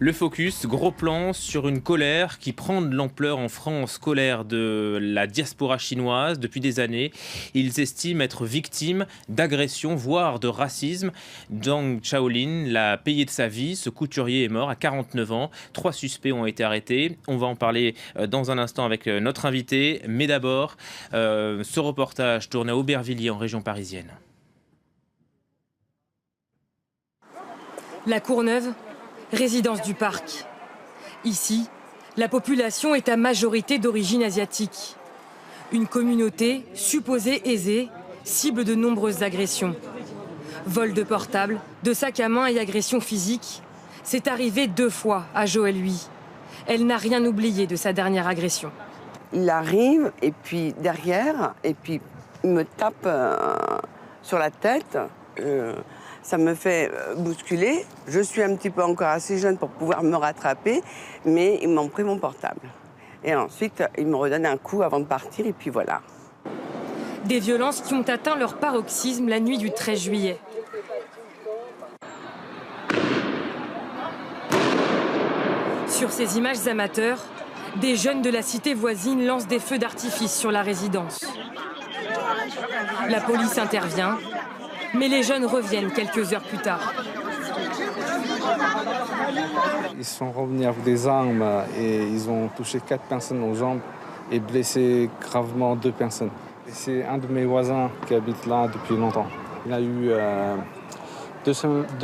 Le focus, gros plan sur une colère qui prend de l'ampleur en France, colère de la diaspora chinoise depuis des années. Ils estiment être victimes d'agressions, voire de racisme. Zhang Shaolin l'a payé de sa vie. Ce couturier est mort à 49 ans. 3 suspects ont été arrêtés. On va en parler dans un instant avec notre invité. Mais d'abord, ce reportage tourné à Aubervilliers en région parisienne. La Courneuve, résidence du parc. Ici, la population est à majorité d'origine asiatique. Une communauté supposée aisée, cible de nombreuses agressions. Vol de portable, de sacs à main et agressions physiques. C'est arrivé 2 fois à Joël Huy. Elle n'a rien oublié de sa dernière agression. Il arrive, et puis derrière, et puis il me tape sur la tête. Ça me fait bousculer. Je suis un petit peu encore assez jeune pour pouvoir me rattraper, mais ils m'ont pris mon portable. Et ensuite, ils me redonnent un coup avant de partir, et puis voilà. Des violences qui ont atteint leur paroxysme la nuit du 13 juillet. Sur ces images amateurs, des jeunes de la cité voisine lancent des feux d'artifice sur la résidence. La police intervient, mais les jeunes reviennent quelques heures plus tard. Ils sont revenus avec des armes et ils ont touché 4 personnes aux jambes et blessé gravement 2 personnes. C'est un de mes voisins qui habite là depuis longtemps. Il a eu 2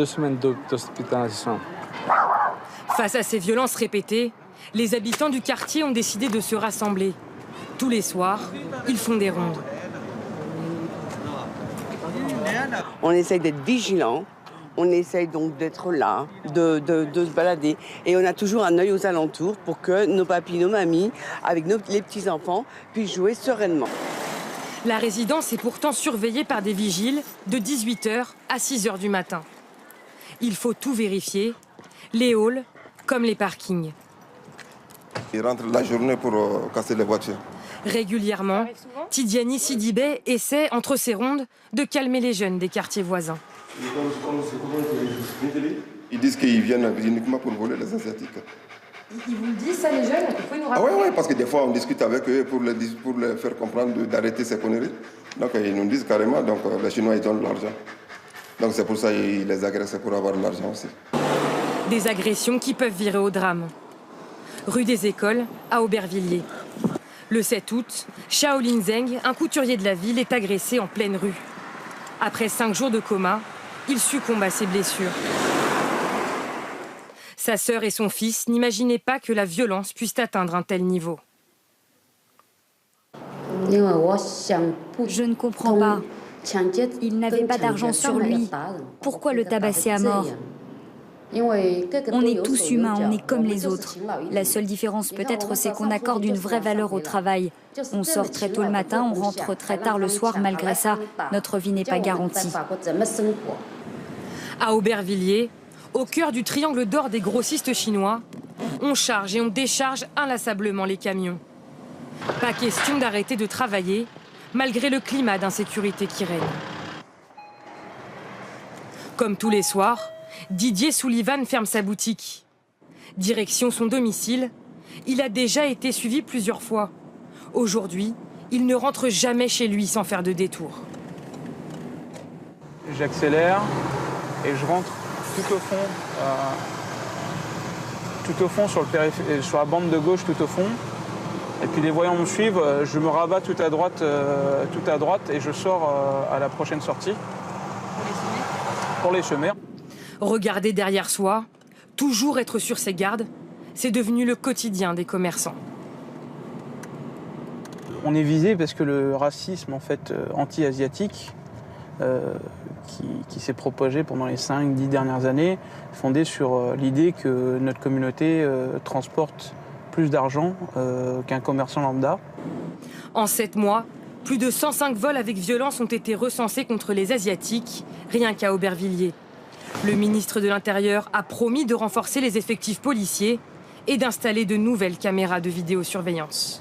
semaines d'hospitalisation. Face à ces violences répétées, les habitants du quartier ont décidé de se rassembler. Tous les soirs, ils font des rondes. On essaye d'être vigilants, on essaye donc d'être là, de se balader. Et on a toujours un œil aux alentours pour que nos papis, nos mamies, avec les petits-enfants, puissent jouer sereinement. La résidence est pourtant surveillée par des vigiles de 18h à 6h du matin. Il faut tout vérifier, les halls comme les parkings. Ils rentrent la journée pour casser les voitures. Régulièrement, Tidiane Sidibé essaie, entre ses rondes, de calmer les jeunes des quartiers voisins. Ils disent qu'ils viennent uniquement pour voler les Asiatiques. Ils vous le disent, ça, les jeunes? Vous pouvez nous rappeler? Oui, parce que des fois, on discute avec eux pour les faire comprendre d'arrêter ces conneries. Donc, ils nous disent carrément, donc les Chinois, ils donnent l'argent. Donc, c'est pour ça qu'ils les agressent, pour avoir de l'argent aussi. Des agressions qui peuvent virer au drame. Rue des Écoles, à Aubervilliers. Le 7 août, Shaolin Zheng, un couturier de la ville, est agressé en pleine rue. Après 5 jours de coma, il succombe à ses blessures. Sa sœur et son fils n'imaginaient pas que la violence puisse atteindre un tel niveau. Je ne comprends pas. Il n'avait pas d'argent sur lui. Pourquoi le tabasser à mort ? On est tous humains, on est comme les autres. La seule différence peut-être, c'est qu'on accorde une vraie valeur au travail. On sort très tôt le matin, on rentre très tard le soir. Malgré ça, notre vie n'est pas garantie. À Aubervilliers, au cœur du triangle d'or des grossistes chinois, on charge et on décharge inlassablement les camions. Pas question d'arrêter de travailler, malgré le climat d'insécurité qui règne. Comme tous les soirs, Didier Sullivan ferme sa boutique. Direction son domicile, il a déjà été suivi plusieurs fois. Aujourd'hui, il ne rentre jamais chez lui sans faire de détour. J'accélère et je rentre tout au fond sur la bande de gauche tout au fond. Et puis les voyants me suivent, je me rabats tout à droite et je sors à la prochaine sortie. Pour les semer. Regarder derrière soi, toujours être sur ses gardes, c'est devenu le quotidien des commerçants. On est visé parce que le racisme en fait, anti-asiatique qui s'est propagé pendant les 5-10 dernières années, fondé sur l'idée que notre communauté transporte plus d'argent qu'un commerçant lambda. En 7 mois, plus de 105 vols avec violence ont été recensés contre les Asiatiques, rien qu'à Aubervilliers. Le ministre de l'Intérieur a promis de renforcer les effectifs policiers et d'installer de nouvelles caméras de vidéosurveillance.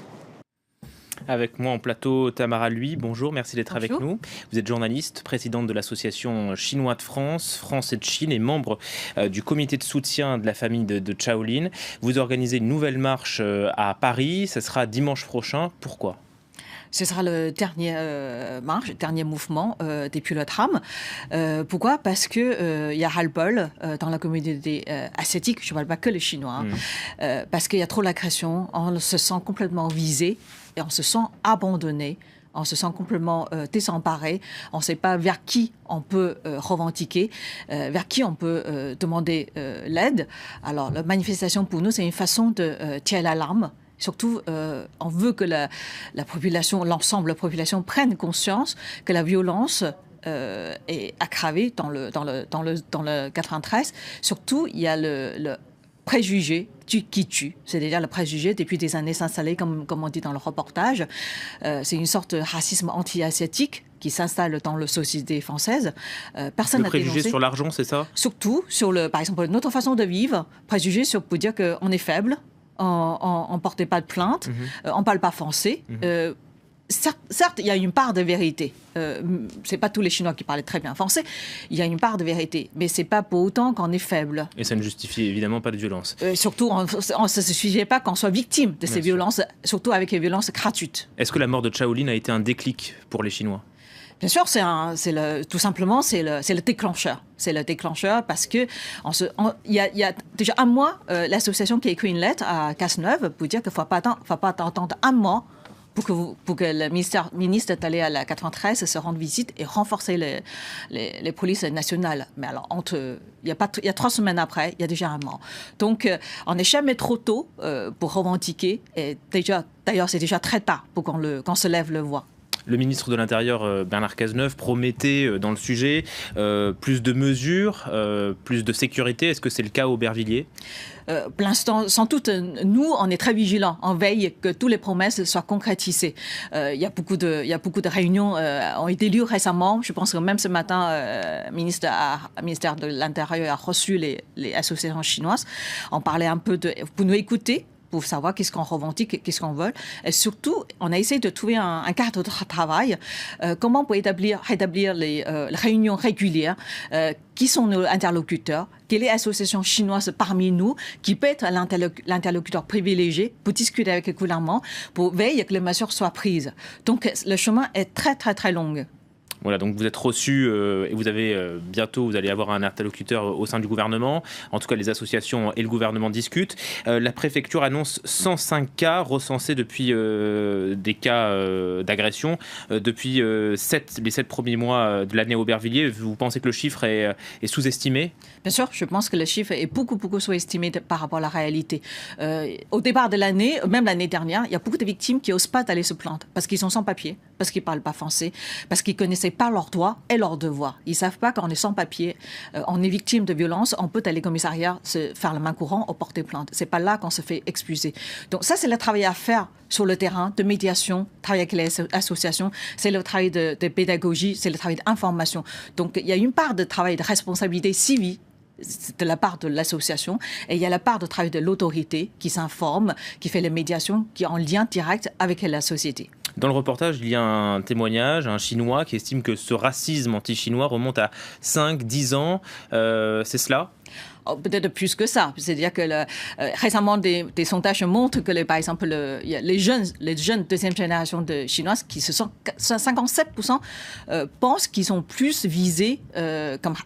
Avec moi en plateau, Tamara Lui. Bonjour, merci d'être avec nous. Vous êtes journaliste, présidente de l'association Chinois de France, France et de Chine et membre du comité de soutien de la famille de Shaolin. Vous organisez une nouvelle marche à Paris. Ce sera dimanche prochain. Pourquoi ? Ce sera le dernier dernier mouvement depuis le tram. Pourquoi ? Parce que y a ras-le-bol dans la communauté asiatique, je ne parle pas que les Chinois, parce qu'il y a trop d'agression, on se sent complètement visé et on se sent abandonné. On se sent complètement désemparé. On ne sait pas vers qui on peut revendiquer, vers qui on peut demander l'aide. Alors, la manifestation, pour nous, c'est une façon de tirer l'alarme. Surtout, on veut que la population, l'ensemble de la population prenne conscience que la violence est aggravée dans le 93. Surtout, il y a le préjugé qui tue, c'est-à-dire le préjugé depuis des années s'installer, comme on dit dans le reportage. C'est une sorte de racisme anti-asiatique qui s'installe dans la société française. Personne n'a dénoncé. Le préjugé sur l'argent, c'est ça ? Surtout sur par exemple, notre façon de vivre. Préjugé pour dire qu'on est faible. On ne portait pas de plainte, on ne parle pas français. Certes, il y a une part de vérité. Ce n'est pas tous les Chinois qui parlaient très bien français. Il y a une part de vérité. Mais ce n'est pas pour autant qu'on est faible. Et ça ne justifie évidemment pas de violence. Surtout, on ne se suffisait pas qu'on soit victime de ces violences, surtout avec les violences gratuites. Est-ce que la mort de Shaolin a été un déclic pour les Chinois ? Bien sûr, tout simplement, c'est le déclencheur. C'est le déclencheur parce que il y a déjà un mois, l'association qui a écrit une lettre à Cazeneuve pour dire qu'il ne faut pas attendre un mois pour que le ministre est allé à la 93 se rende visite et renforcer les polices nationales. Mais alors, il y a 3 semaines après, il y a déjà un mort. Donc, on n'est jamais trop tôt pour revendiquer. Et d'ailleurs, c'est déjà très tard pour qu'on se lève le voix. Le ministre de l'Intérieur, Bernard Cazeneuve, promettait dans le sujet plus de mesures, plus de sécurité. Est-ce que c'est le cas à Aubervilliers ? Pour l'instant, sans doute, nous, on est très vigilants. On veille que toutes les promesses soient concrétisées. Il y a beaucoup de réunions ont été lieues récemment. Je pense que même ce matin, le ministère de l'Intérieur a reçu les associations chinoises. On parlait un peu pour nous écouter, pour savoir qu'est-ce qu'on revendique, qu'est-ce qu'on veut. Et surtout, on a essayé de trouver un cadre de travail. Comment on peut rétablir les réunions régulières, qui sont nos interlocuteurs, quelle est l'association chinoise parmi nous qui peut être l'interlocuteur privilégié pour discuter avec le gouvernement, pour veiller que les mesures soient prises. Donc, le chemin est très, très, très long. Voilà, donc vous êtes reçu et vous allez avoir un interlocuteur au sein du gouvernement. En tout cas, les associations et le gouvernement discutent. La préfecture annonce 105 cas recensés depuis des cas d'agression depuis les 7 premiers mois de l'année à Aubervilliers. Vous pensez que le chiffre est sous-estimé ? Bien sûr, je pense que le chiffre est beaucoup, beaucoup sous-estimé par rapport à la réalité. Au départ de l'année, même l'année dernière, il y a beaucoup de victimes qui n'osent pas aller se plaindre parce qu'ils sont sans papier, parce qu'ils ne parlent pas français, parce qu'ils connaissaient pas leurs droits et leurs devoirs. Ils ne savent pas qu'on est sans papier, on est victime de violence, on peut aller au commissariat, se faire la main courante ou porter plainte. Ce n'est pas là qu'on se fait expulser. Donc ça, c'est le travail à faire sur le terrain, de médiation, travail avec les associations, c'est le travail de pédagogie, c'est le travail d'information. Donc il y a une part de travail de responsabilité civile de la part de l'association, et il y a la part de travail de l'autorité qui s'informe, qui fait les médiations, qui est en lien direct avec la société. Dans le reportage, il y a un témoignage, un Chinois qui estime que ce racisme anti-chinois remonte à 5-10 ans. C'est cela ? Peut-être plus que ça. C'est-à-dire que récemment, des sondages montrent que, par exemple, les jeunes deuxième génération de Chinoises, qui se sont 57% pensent qu'ils sont plus visés comme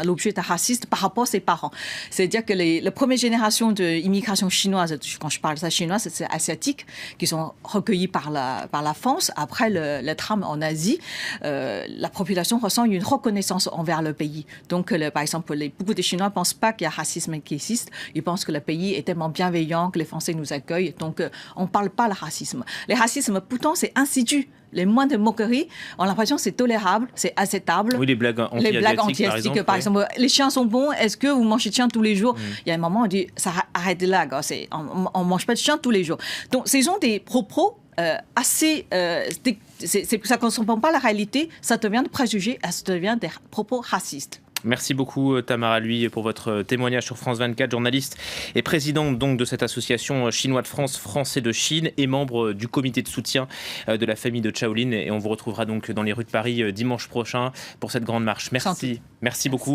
l'objet de raciste par rapport à ses parents. C'est-à-dire que la première génération d'immigration chinoise, quand je parle de ça chinoise, c'est asiatique, qui sont recueillis par la France. Après le tram en Asie, la population ressent une reconnaissance envers le pays. Donc, par exemple, beaucoup de Chinois ne pensent pas qu'il y a racisme qui existe. Ils pensent que le pays est tellement bienveillant, que les Français nous accueillent. Donc, on ne parle pas le racisme. Le racisme, pourtant, c'est insidieux. Les moindres moqueries, on a l'impression que c'est tolérable, c'est acceptable. Oui, les blagues anti-asiatiques, par exemple. Les chiens sont bons, est-ce que vous mangez de chiens tous les jours ? Il y a un moment, on dit, ça arrête là, on ne mange pas de chiens tous les jours. Donc, ce sont des propos assez... ça ne correspond pas à la réalité, ça devient des préjugés, ça devient des propos racistes. Merci beaucoup Tamara Lui pour votre témoignage sur France 24, journaliste et présidente donc de cette association Chinois de France, Français de Chine et membre du comité de soutien de la famille de Shaolin. Et on vous retrouvera donc dans les rues de Paris dimanche prochain pour cette grande marche. Merci beaucoup.